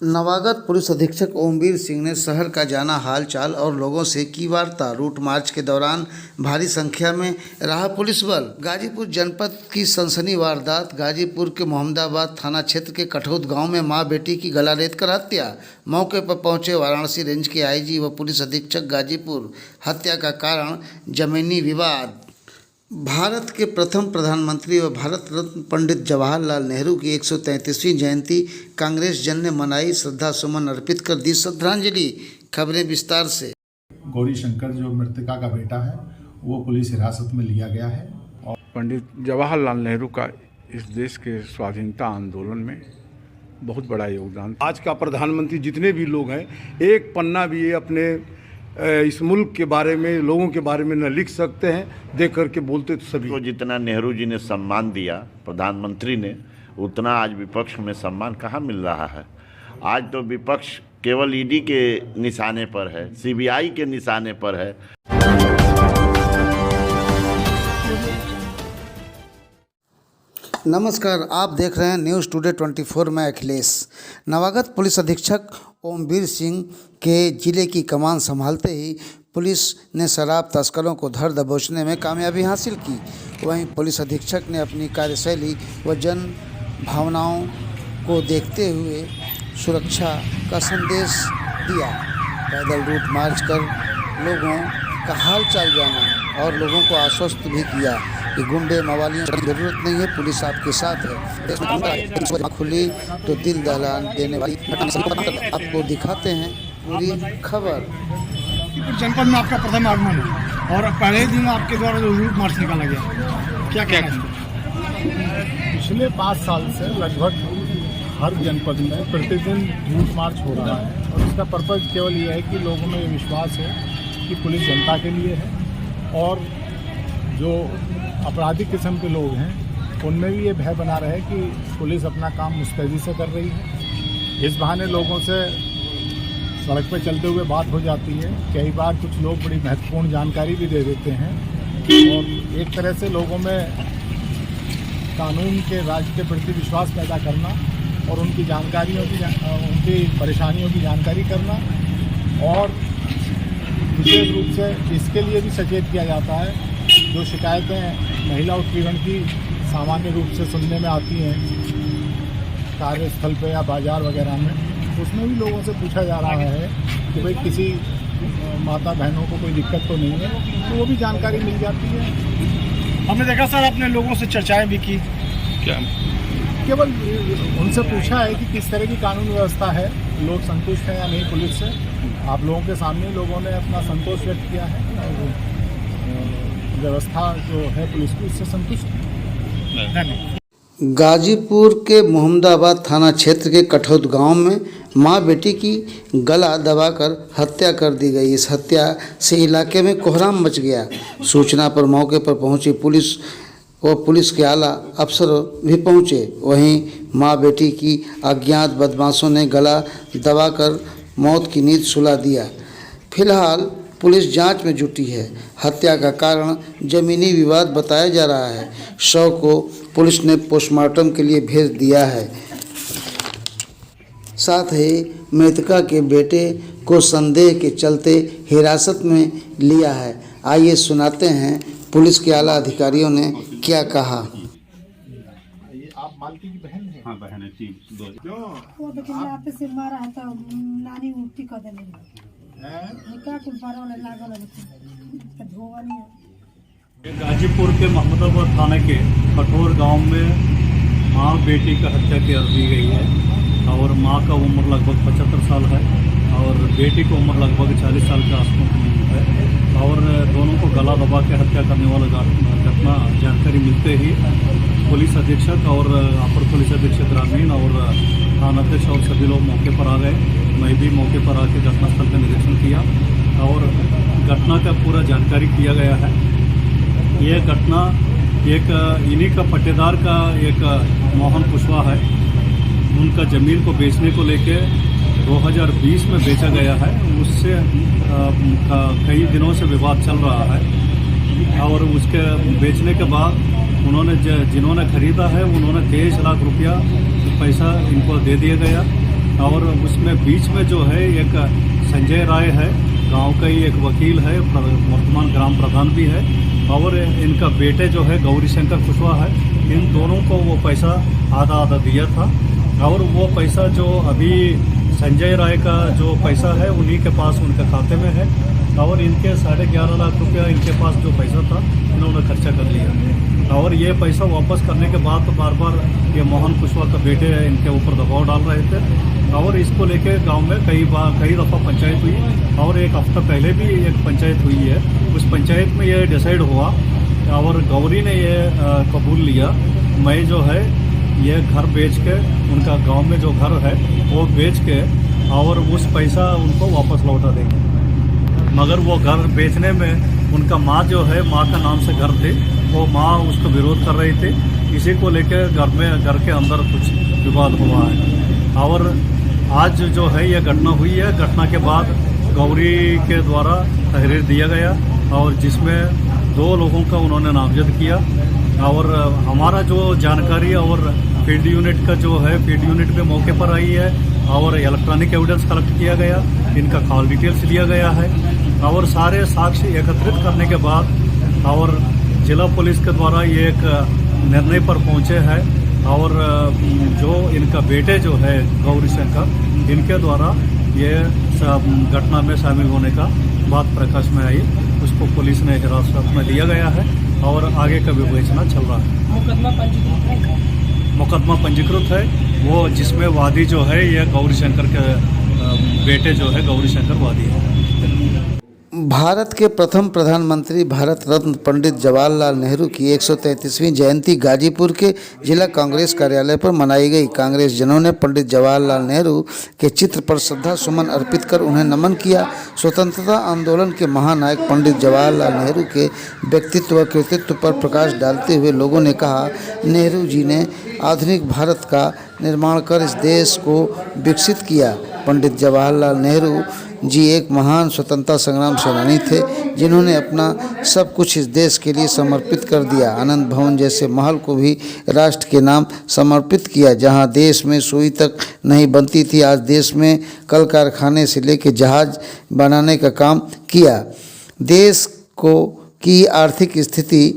नवागत police अधीक्षक ओमवीर सिंह ने शहर का जाना हाल चाल और लोगों से की वार्ता। रूट मार्च के दौरान भारी संख्या में रहा पुलिस बल। गाजीपुर जनपद की सनसनी वारदात। गाजीपुर के मोहम्मदाबाद थाना क्षेत्र के कठौत गांव में मां बेटी की गला रेत कर हत्या। मौके पर पहुंचे वाराणसी रेंज के आईजी व पुलिस अधीक्षक गाजीपुर। हत्या का कारण जमीनी विवाद। भारत के प्रथम प्रधानमंत्री व भारत रत्न पंडित जवाहरलाल नेहरू की 133वीं जयंती कांग्रेस जन ने मनाई। श्रद्धा सुमन अर्पित कर दी श्रद्धांजलि। खबरें विस्तार से। गौरी शंकर जो मृतका का बेटा है वो पुलिस हिरासत में लिया गया है और पंडित जवाहरलाल नेहरू का इस देश के स्वाधीनता आंदोलन में बहुत बड़ा योगदान। आज का प्रधानमंत्री जितने भी लोग हैं, एक पन्ना भी ये अपने इस मुल्क के बारे में, लोगों के बारे में न लिख सकते हैं। देख करके बोलते तो सभी को जितना नेहरू जी ने सम्मान दिया प्रधानमंत्री ने, उतना आज विपक्ष में सम्मान कहाँ मिल रहा है। आज तो विपक्ष केवल ईडी के निशाने पर है, सीबीआई के निशाने पर है। नमस्कार, आप देख रहे हैं न्यूज़ टुडे 24 में अखिलेश। नवागत पुलिस अधीक्षक ओमवीर सिंह के जिले की कमान संभालते ही पुलिस ने शराब तस्करों को धर दबोचने में कामयाबी हासिल की। वहीं पुलिस अधीक्षक ने अपनी कार्यशैली व जन भावनाओं को देखते हुए सुरक्षा का संदेश दिया। पैदल रूट मार्च कर लोगों का हाल चाल जाना और लोगों को आश्वस्त भी किया कि गुंडे मवालियों की जरूरत नहीं है, पुलिस आपके साथ है। खुली तो दिल दहला देने वाली आपको दिखाते हैं पूरी खबर। जनपद में आपका प्रथम आगमन है और पहले दिन आपके द्वारा जो रूट मार्च निकाला गया, क्या क्या पिछले 5 साल से लगभग हर जनपद में प्रतिदिन रूट मार्च हो रहा है और इसका पर्पज़ केवल ये है कि लोगों में ये विश्वास है कि पुलिस जनता के लिए है और जो आपराधिक किस्म के लोग हैं उनमें भी ये भय बना रहे कि पुलिस अपना काम मुस्तैदी से कर रही है। इस बहाने लोगों से सड़क पर चलते हुए बात हो जाती है। कई बार कुछ लोग बड़ी महत्वपूर्ण जानकारी भी दे देते हैं और एक तरह से लोगों में कानून के राज के प्रति विश्वास पैदा करना और उनकी जानकारियों की उनकी परेशानियों की जानकारी करना और विशेष रूप से इसके लिए भी सचेत किया जाता है जो शिकायतें महिला उत्पीड़न की सामान्य रूप से सुनने में आती हैं कार्यस्थल पे या बाजार वगैरह में, उसमें भी लोगों से पूछा जा रहा है कि भाई किसी माता बहनों को कोई दिक्कत तो नहीं है, तो वो भी जानकारी मिल जाती है। हमने देखा सर आपने लोगों से चर्चाएं भी की, क्या केवल उनसे पूछा है कि किस तरह की कानून व्यवस्था है, लोग संतुष्ट हैं या नहीं पुलिस से। आप लोगों के सामने लोगों ने अपना संतोष व्यक्त किया है और व्यवस्था जो है पुलिस की उससे संतुष्ट है। गाजीपुर के मोहम्मदाबाद थाना क्षेत्र के कठौत गांव में मां बेटी की गला दबाकर हत्या कर दी गई। इस हत्या से इलाके में कोहराम मच गया। सूचना पर मौके पर पहुंची पुलिस व पुलिस के आला अफसर भी पहुंचे। वहीं मां बेटी की अज्ञात बदमाशों ने गला दबाकर मौत की नींद सुला दिया। फिलहाल पुलिस जांच में जुटी है। हत्या का कारण जमीनी विवाद बताया जा रहा है। शव को पुलिस ने पोस्टमार्टम के लिए भेज दिया है। साथ ही मृतका के बेटे को संदेह के चलते हिरासत में लिया है। आइए सुनाते हैं पुलिस के आला अधिकारियों ने क्या कहा। आप मालती की बहन हैं? हाँ बहन है, 3 2 वो बेटी लाते से मारा है तो नानी उल्टी कर देले क्या कुल पारा लागल है धोवानी है। गाजीपुर के मोहम्मदाबाद थाने के कठौर गांव में मां बेटी का हत्या कर दी गई है और मां का उम्र लगभग 75 साल है और बेटी की उम्र लगभग 40 साल के आसपास है और दोनों को गला दबा के हत्या करने वाला घटना जानकारी मिलते ही पुलिस अधीक्षक और अपर पुलिस अधीक्षक ग्रामीण और थानाध्यक्ष और सभी लोग मौके पर आ गए। मैं भी मौके पर आके घटनास्थल का निरीक्षण किया और घटना का पूरा जानकारी किया गया है। यह घटना एक इन्हीं का पट्टेदार का एक मोहन कुशवाहा है, उनका ज़मीन को बेचने को लेके 2020 में बेचा गया है। उससे कई दिनों से विवाद चल रहा है और उसके बेचने के बाद उन्होंने जिन्होंने खरीदा है उन्होंने 23 लाख रुपया पैसा इनको दे दिया गया और उसमें बीच में जो है एक संजय राय है, गांव का ही एक वकील है, वर्तमान ग्राम प्रधान भी है, और इनका बेटे जो है गौरी शंकर कुशवाहा है। इन दोनों को वो पैसा आधा आधा दिया था, और वो पैसा जो अभी संजय राय का जो पैसा है उन्हीं के पास उनके खाते में है, और इनके 11.5 लाख रुपया इनके पास जो पैसा था इन्होंने खर्चा कर लिया। और ये पैसा वापस करने के बाद तो बार बार ये मोहन कुशवाहा का बेटे इनके ऊपर दबाव डाल रहे थे, और इसको लेके गांव में कई दफ़ा पंचायत हुई, और एक हफ्ता पहले भी एक पंचायत हुई है। उस पंचायत में ये डिसाइड हुआ, और गौरी ने ये कबूल लिया, मैं जो है ये घर बेच के, उनका गांव में जो घर है वो बेच के, और उस पैसा उनको वापस लौटा देंगे। मगर वो घर बेचने में उनका माँ जो है, माँ का नाम से घर थे, वो माँ उसको विरोध कर रही थी। इसी को लेकर घर के अंदर कुछ विवाद हुआ है, और आज जो है ये घटना हुई है। घटना के बाद गौरी के द्वारा तहरीर दिया गया, और जिसमें 2 लोगों का उन्होंने नामजद किया, और हमारा जो जानकारी और फील्ड यूनिट का जो है, फील्ड यूनिट भी मौके पर आई है, और इलेक्ट्रॉनिक एविडेंस कलेक्ट किया गया, इनका कॉल डिटेल्स लिया गया है, और सारे साक्ष्य एकत्रित करने के बाद और जिला पुलिस के द्वारा ये एक निर्णय पर पहुंचे हैं, और जो इनका बेटे जो है गौरी शंकर, इनके द्वारा ये घटना में शामिल होने का बात प्रकाश में आई। उसको पुलिस ने हिरासत में लिया गया है, और आगे का विवेचना चल रहा है। मुकदमा पंजीकृत है, वो जिसमें वादी जो है ये गौरी शंकर के बेटे जो है गौरी शंकर वादी है। भारत के प्रथम प्रधानमंत्री भारत रत्न पंडित जवाहरलाल नेहरू की 133वीं जयंती गाजीपुर के जिला कांग्रेस कार्यालय पर मनाई गई। कांग्रेस जनों ने पंडित जवाहरलाल नेहरू के चित्र पर श्रद्धा सुमन अर्पित कर उन्हें नमन किया। स्वतंत्रता आंदोलन के महानायक पंडित जवाहरलाल नेहरू के व्यक्तित्व व कृतित्व पर प्रकाश डालते हुए लोगों ने कहा, नेहरू जी ने आधुनिक भारत का निर्माण कर इस देश को विकसित किया। पंडित जवाहरलाल नेहरू जी एक महान स्वतंत्रता संग्राम सेनानी थे, जिन्होंने अपना सब कुछ इस देश के लिए समर्पित कर दिया। आनंद भवन जैसे महल को भी राष्ट्र के नाम समर्पित किया। जहां देश में सुई तक नहीं बनती थी, आज देश में कल कारखाने से लेकर जहाज बनाने का काम किया। देश को की आर्थिक स्थिति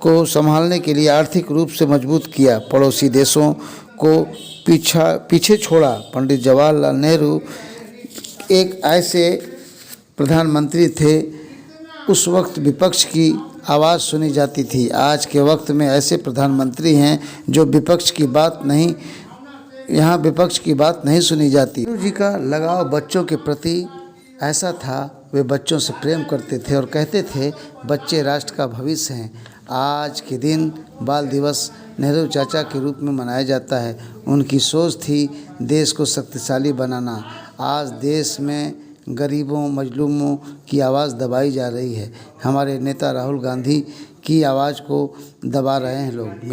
को संभालने के लिए आर्थिक रूप से मजबूत किया। पड़ोसी देशों को पीछे छोड़ा। पंडित जवाहरलाल नेहरू एक ऐसे प्रधानमंत्री थे, उस वक्त विपक्ष की आवाज़ सुनी जाती थी। आज के वक्त में ऐसे प्रधानमंत्री हैं जो विपक्ष की बात नहीं, यहाँ विपक्ष की बात नहीं सुनी जाती। नेहरू जी का लगाव बच्चों के प्रति ऐसा था, वे बच्चों से प्रेम करते थे और कहते थे बच्चे राष्ट्र का भविष्य हैं। आज के दिन बाल दिवस नेहरू चाचा के रूप में मनाया जाता है। उनकी सोच थी देश को शक्तिशाली बनाना। आज देश में गरीबों मजलूमों की आवाज़ दबाई जा रही है। हमारे नेता राहुल गांधी की आवाज़ को दबा रहे हैं लोग।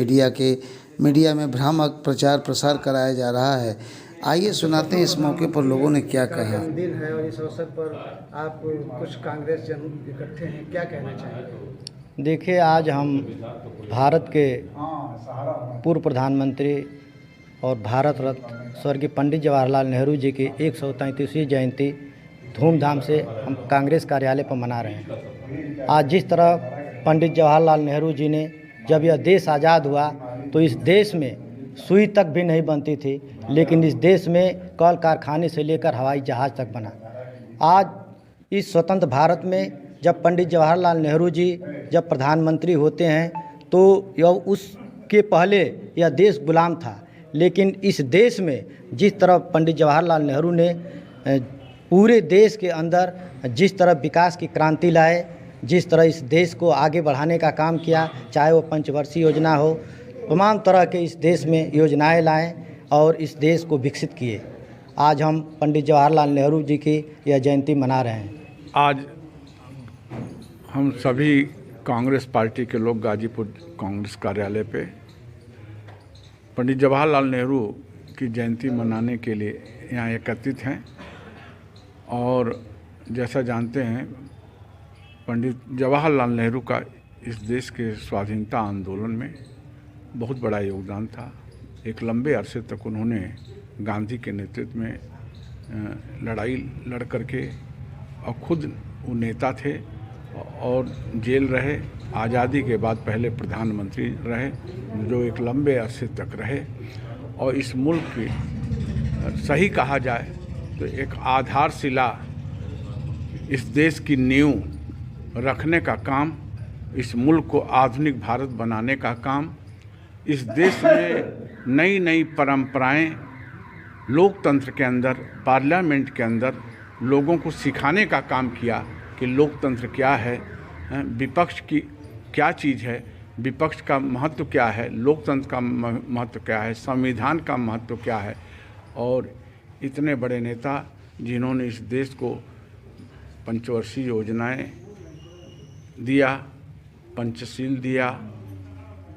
मीडिया में भ्रामक प्रचार प्रसार कराया जा रहा है। आइए सुनाते हैं इस मौके पर लोगों ने क्या कहा। दिन है और इस अवसर पर आप कुछ कांग्रेस जन इकट्ठे हैं, क्या कहना चाहेंगे? देखिए, आज हम भारत के पूर्व प्रधानमंत्री और भारत रत्न स्वर्गीय पंडित जवाहरलाल नेहरू जी की 133वीं जयंती धूमधाम से हम कांग्रेस कार्यालय पर मना रहे हैं। आज जिस तरह पंडित जवाहरलाल नेहरू जी ने जब यह देश आज़ाद हुआ तो इस देश में सुई तक भी नहीं बनती थी, लेकिन इस देश में कल कारखाने से लेकर हवाई जहाज़ तक बना। आज इस स्वतंत्र भारत में जब पंडित जवाहरलाल नेहरू जी जब प्रधानमंत्री होते हैं तो यह उसके पहले यह देश गुलाम था, लेकिन इस देश में जिस तरह पंडित जवाहरलाल नेहरू ने पूरे देश के अंदर जिस तरह विकास की क्रांति लाए, जिस तरह इस देश को आगे बढ़ाने का काम किया, चाहे वो पंचवर्षीय योजना हो, तमाम तरह के इस देश में योजनाएं लाएं और इस देश को विकसित किए। आज हम पंडित जवाहरलाल नेहरू जी की यह जयंती मना रहे हैं। आज हम सभी कांग्रेस पार्टी के लोग गाजीपुर कांग्रेस कार्यालय पे पंडित जवाहरलाल नेहरू की जयंती मनाने के लिए यहाँ एकत्रित हैं। और जैसा जानते हैं, पंडित जवाहरलाल नेहरू का इस देश के स्वाधीनता आंदोलन में बहुत बड़ा योगदान था। एक लंबे अरसे तक उन्होंने गांधी के नेतृत्व में लड़ाई लड़ करके और खुद वो नेता थे और जेल रहे। आज़ादी के बाद पहले प्रधानमंत्री रहे, जो एक लंबे अरसे तक रहे। और इस मुल्क की सही कहा जाए तो एक आधारशिला, इस देश की नींव रखने का काम, इस मुल्क को आधुनिक भारत बनाने का काम, इस देश में नई नई परंपराएं लोकतंत्र के अंदर, पार्लियामेंट के अंदर लोगों को सिखाने का काम किया कि लोकतंत्र क्या है, विपक्ष की क्या चीज़ है, विपक्ष का महत्व क्या है, लोकतंत्र का महत्व क्या है, संविधान का महत्व क्या है। और इतने बड़े नेता जिन्होंने इस देश को पंचवर्षीय योजनाएं दिया, पंचशील दिया,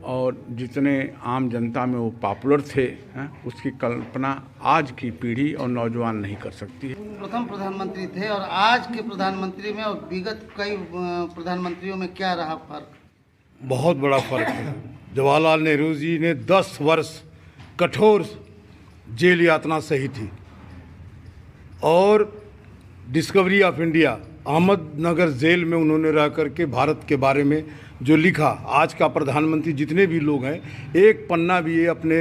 और जितने आम जनता में वो पॉपुलर थे, उसकी कल्पना आज की पीढ़ी और नौजवान नहीं कर सकती है। प्रथम प्रधानमंत्री थे और आज के प्रधानमंत्री में और विगत कई प्रधानमंत्रियों में क्या रहा फर्क? बहुत बड़ा फर्क है। जवाहरलाल नेहरू जी ने 10 वर्ष कठोर जेल यातना सही थी और discovery of India Ahmednagar jail में उन्होंने रह करके भारत के बारे में जो लिखा, आज का प्रधानमंत्री जितने भी लोग हैं, एक पन्ना भी ये अपने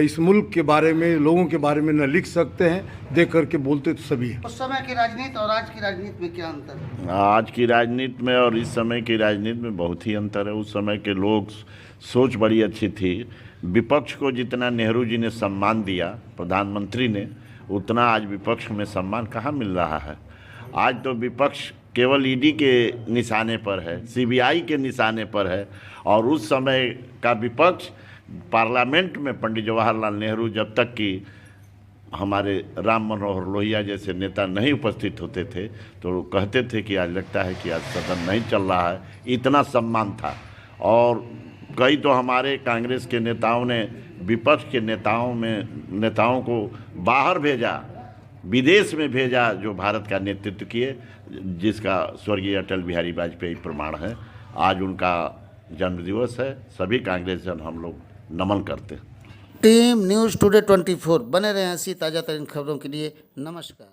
इस मुल्क के बारे में, लोगों के बारे में न लिख सकते हैं, देख करके बोलते तो सभी हैं। उस समय की राजनीति और आज की राजनीति में क्या अंतर है? आज की राजनीति में और इस समय की राजनीति में बहुत ही अंतर है। उस समय के लोग सोच बड़ी अच्छी थी। विपक्ष को जितना नेहरू जी ने सम्मान दिया, प्रधानमंत्री ने, उतना आज विपक्ष में सम्मान कहाँ मिल रहा है। आज तो विपक्ष केवल ईडी के निशाने पर है, सीबीआई के निशाने पर है। और उस समय का विपक्ष पार्लियामेंट में पंडित जवाहरलाल नेहरू, जब तक कि हमारे राम मनोहर लोहिया जैसे नेता नहीं उपस्थित होते थे, तो कहते थे कि आज लगता है कि आज सदन नहीं चल रहा है, इतना सम्मान था। और कई तो हमारे कांग्रेस के नेताओं ने विपक्ष के नेताओं को बाहर भेजा, विदेश में भेजा, जो भारत का नेतृत्व किए, जिसका स्वर्गीय अटल बिहारी वाजपेयी प्रमाण है। आज उनका जन्मदिवस है। सभी कांग्रेस जन हम लोग नमन करते हैं। टीम न्यूज़ टुडे 24 बने रहे ऐसी ताज़ा तरीन खबरों के लिए। नमस्कार।